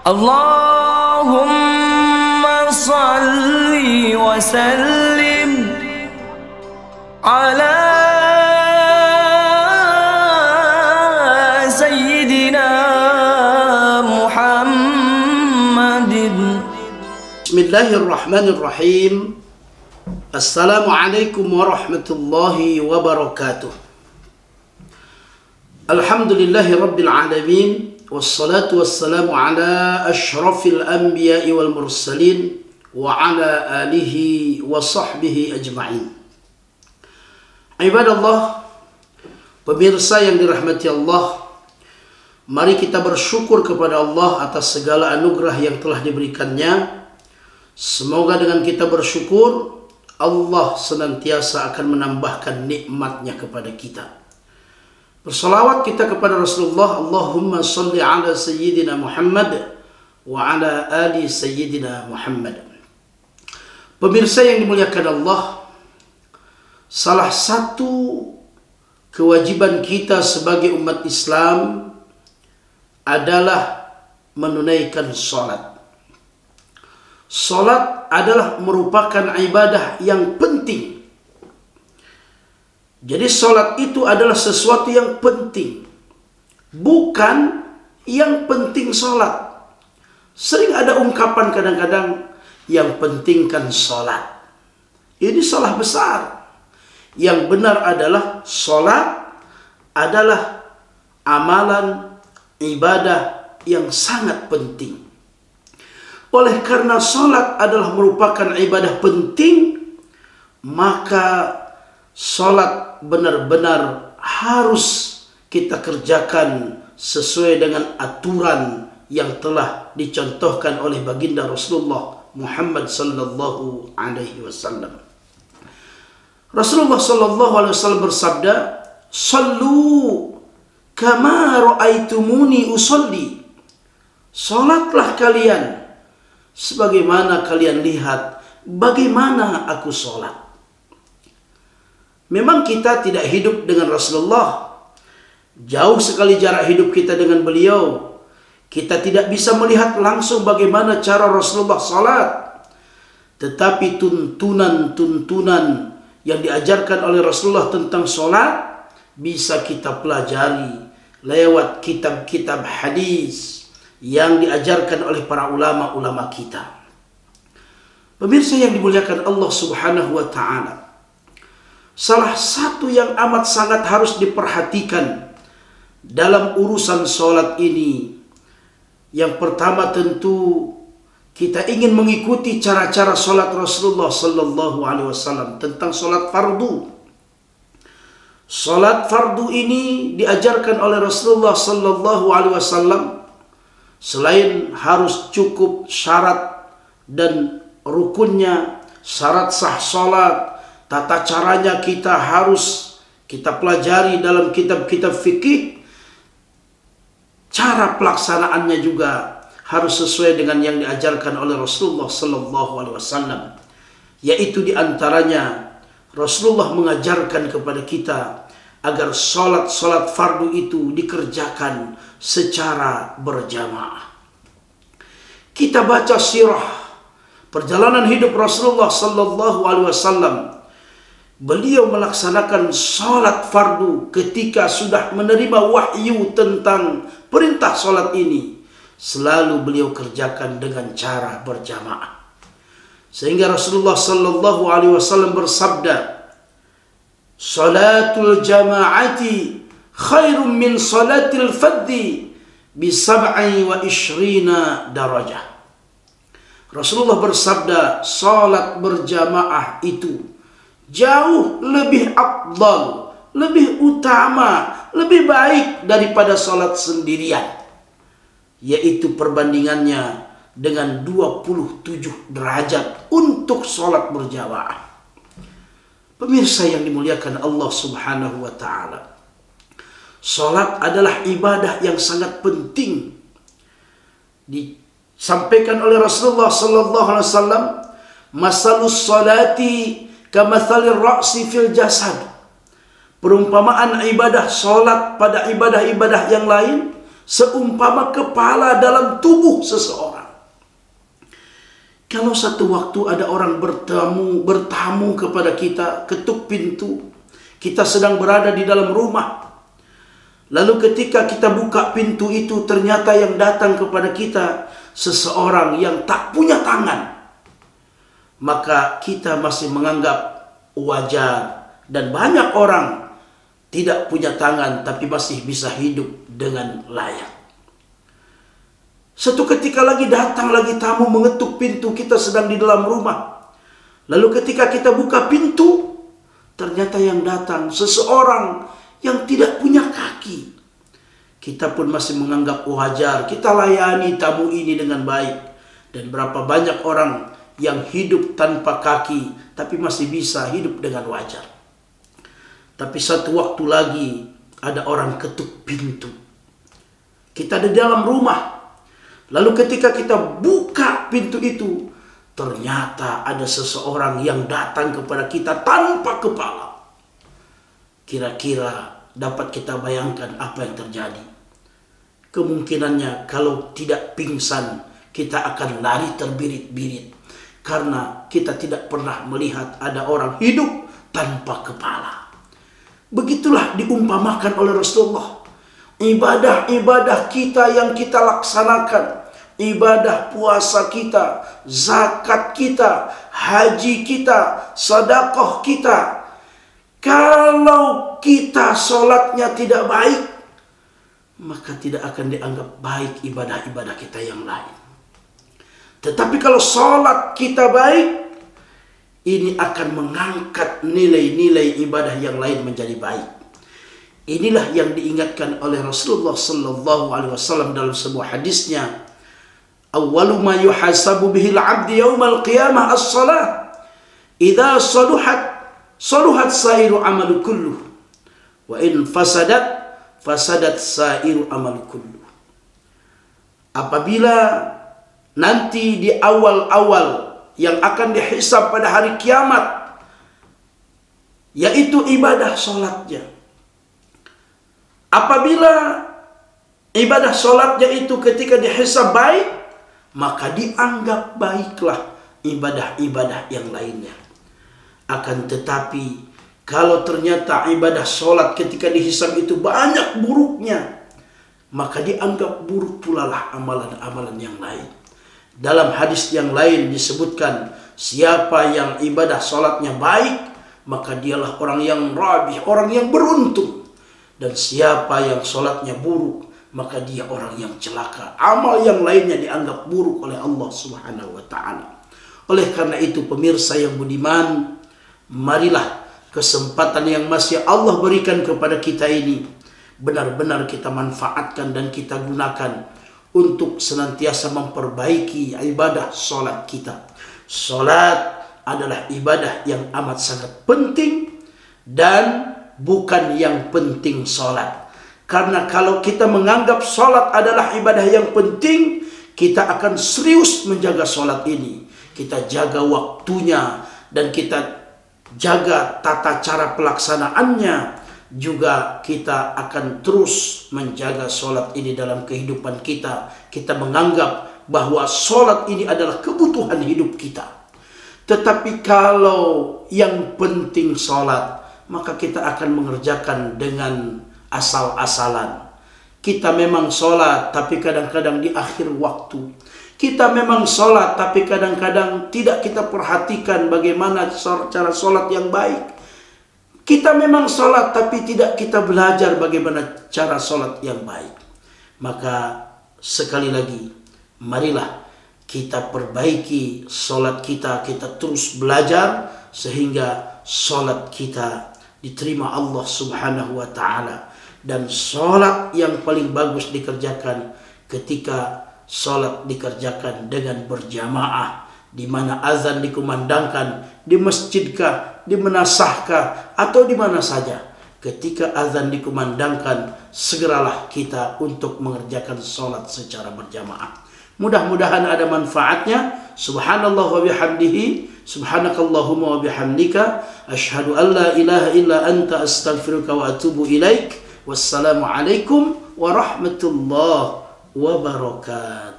Allahumma salli wa sallim ala sayyidina Muhammadin. Bismillahirrahmanirrahim. Assalamualaikum warahmatullahi wabarakatuh. Alhamdulillahi rabbil alamin. Wassalatu wassalamu ala ashrafil anbiya'i wal mursalin wa ala alihi wa sahbihi ajma'in. Ibadallah, pemirsa yang dirahmati Allah, mari kita bersyukur kepada Allah atas segala anugerah yang telah diberikannya. Semoga dengan kita bersyukur, Allah senantiasa akan menambahkan nikmatnya kepada kita. Bersalawat kita kepada Rasulullah. Allahumma salli ala sayyidina Muhammad wa ala ali sayyidina Muhammad. Pemirsa yang dimuliakan Allah, salah satu kewajiban kita sebagai umat Islam adalah menunaikan salat. Salat adalah merupakan ibadah yang penting. Jadi salat itu adalah sesuatu yang penting, bukan yang penting salat. Sering ada ungkapan kadang-kadang, yang penting kan salat. Ini salah besar. Yang benar adalah salat adalah amalan ibadah yang sangat penting. Oleh karena salat adalah merupakan ibadah penting, maka salat benar-benar harus kita kerjakan sesuai dengan aturan yang telah dicontohkan oleh baginda Rasulullah Muhammad sallallahu alaihi wasallam. Rasulullah sallallahu alaihi wasallam bersabda, "Shallu kama ra'aitumuni usolli." Salatlah kalian sebagaimana kalian lihat bagaimana aku salat. Memang kita tidak hidup dengan Rasulullah. Jauh sekali jarak hidup kita dengan beliau. Kita tidak bisa melihat langsung bagaimana cara Rasulullah salat. Tetapi tuntunan-tuntunan yang diajarkan oleh Rasulullah tentang salat bisa kita pelajari lewat kitab-kitab hadis yang diajarkan oleh para ulama-ulama kita. Pemirsa yang dimuliakan Allah Subhanahu wa taala, salah satu yang amat sangat harus diperhatikan dalam urusan sholat ini, yang pertama tentu kita ingin mengikuti cara-cara sholat Rasulullah Sallallahu Alaihi Wasallam tentang sholat fardu. Sholat fardu ini diajarkan oleh Rasulullah Sallallahu Alaihi Wasallam. Selain harus cukup syarat dan rukunnya, syarat sah sholat, tata caranya kita harus kita pelajari dalam kitab-kitab fikih. Cara pelaksanaannya juga harus sesuai dengan yang diajarkan oleh Rasulullah Sallallahu Alaihi Wasallam. Yaitu diantaranya Rasulullah mengajarkan kepada kita agar salat fardu itu dikerjakan secara berjamaah. Kita baca sirah perjalanan hidup Rasulullah Sallallahu Alaihi Wasallam. Beliau melaksanakan salat fardu ketika sudah menerima wahyu tentang perintah salat ini. Selalu beliau kerjakan dengan cara berjamaah. Sehingga Rasulullah Sallallahu Alaihi Wasallam bersabda, "Salatul jama'ati khairum min salatil faddi bi 27 darajah." Rasulullah bersabda, salat berjamaah itu jauh lebih afdal, lebih utama, lebih baik daripada salat sendirian. Yaitu perbandingannya dengan 27 derajat untuk salat berjamaah. Pemirsa yang dimuliakan Allah Subhanahu wa taala, salat adalah ibadah yang sangat penting. Disampaikan oleh Rasulullah sallallahu alaihi wasallam, "Masalus salati kamathalir ra'si fil jasad." Perumpamaan ibadah salat pada ibadah-ibadah yang lain seumpama kepala dalam tubuh seseorang. Kalau satu waktu ada orang bertamu kepada kita, ketuk pintu, kita sedang berada di dalam rumah, lalu ketika kita buka pintu itu, ternyata yang datang kepada kita seseorang yang tak punya tangan, maka kita masih menganggap wajar. Dan banyak orang tidak punya tangan tapi masih bisa hidup dengan layak. Satu ketika lagi datang lagi tamu mengetuk pintu, kita sedang di dalam rumah. Lalu ketika kita buka pintu, ternyata yang datang seseorang yang tidak punya kaki. Kita pun masih menganggap wajar, kita layani tamu ini dengan baik. Dan berapa banyak orang yang hidup tanpa kaki tapi masih bisa hidup dengan wajar. Tapi satu waktu lagi ada orang ketuk pintu. Kita ada di dalam rumah. Lalu ketika kita buka pintu itu, ternyata ada seseorang yang datang kepada kita tanpa kepala. Kira-kira dapat kita bayangkan apa yang terjadi? Kemungkinannya kalau tidak pingsan, kita akan lari terbirit-birit. Karena kita tidak pernah melihat ada orang hidup tanpa kepala. Begitulah diumpamakan oleh Rasulullah. Ibadah-ibadah kita yang kita laksanakan, ibadah puasa kita, zakat kita, haji kita, sedekah kita, kalau kita sholatnya tidak baik, maka tidak akan dianggap baik ibadah-ibadah kita yang lain. Tetapi kalau sholat kita baik, ini akan mengangkat nilai-nilai ibadah yang lain menjadi baik. Inilah yang diingatkan oleh Rasulullah sallallahu alaihi wasallam dalam sebuah hadisnya. Awwalu ma yuhasabu bihil 'abdu yaumal qiyamah as-shalah. Idza saluhat sairu amalu kulluh. Wa in fasadat sairu amalu kulluh. Apabila nanti di awal-awal yang akan dihisab pada hari kiamat, yaitu ibadah sholatnya. Apabila ibadah sholatnya itu ketika dihisab baik, maka dianggap baiklah ibadah-ibadah yang lainnya. Akan tetapi kalau ternyata ibadah sholat ketika dihisab itu banyak buruknya, maka dianggap buruk pula lah amalan-amalan yang lain. Dalam hadis yang lain disebutkan, siapa yang ibadah sholatnya baik, maka dialah orang yang rabih, orang yang beruntung. Dan siapa yang sholatnya buruk, maka dia orang yang celaka. Amal yang lainnya dianggap buruk oleh Allah Subhanahu wa ta'ala. Oleh karena itu pemirsa yang budiman, marilah kesempatan yang masih Allah berikan kepada kita ini benar-benar kita manfaatkan dan kita gunakan untuk senantiasa memperbaiki ibadah sholat kita. Sholat adalah ibadah yang amat sangat penting dan bukan yang penting sholat. Karena kalau kita menganggap sholat adalah ibadah yang penting, kita akan serius menjaga sholat ini. Kita jaga waktunya dan kita jaga tata cara pelaksanaannya. Juga kita akan terus menjaga sholat ini dalam kehidupan kita. Kita menganggap bahwa sholat ini adalah kebutuhan hidup kita. Tetapi kalau yang penting sholat, maka kita akan mengerjakan dengan asal-asalan. Kita memang sholat, tapi kadang-kadang di akhir waktu. Kita memang sholat, tapi kadang-kadang tidak kita perhatikan bagaimana cara sholat yang baik. Kita memang sholat, tapi tidak kita belajar bagaimana cara sholat yang baik. Maka sekali lagi, marilah kita perbaiki sholat kita. Kita terus belajar sehingga sholat kita diterima Allah Subhanahu wa ta'ala. Dan sholat yang paling bagus dikerjakan ketika sholat dikerjakan dengan berjamaah, di mana azan dikumandangkan di masjidkah, di manasahkah, atau di mana saja. Ketika azan dikumandangkan, segeralah kita untuk mengerjakan sholat secara berjamaah. Mudah-mudahan ada manfaatnya. Subhanallah wa bihamdihi, subhanakallahumma wa bihamdika, asyhadu an la ilaha illa anta astaghfiruka wa atubu ilaik. Wassalamu alaikum warahmatullahi wabarakatuh.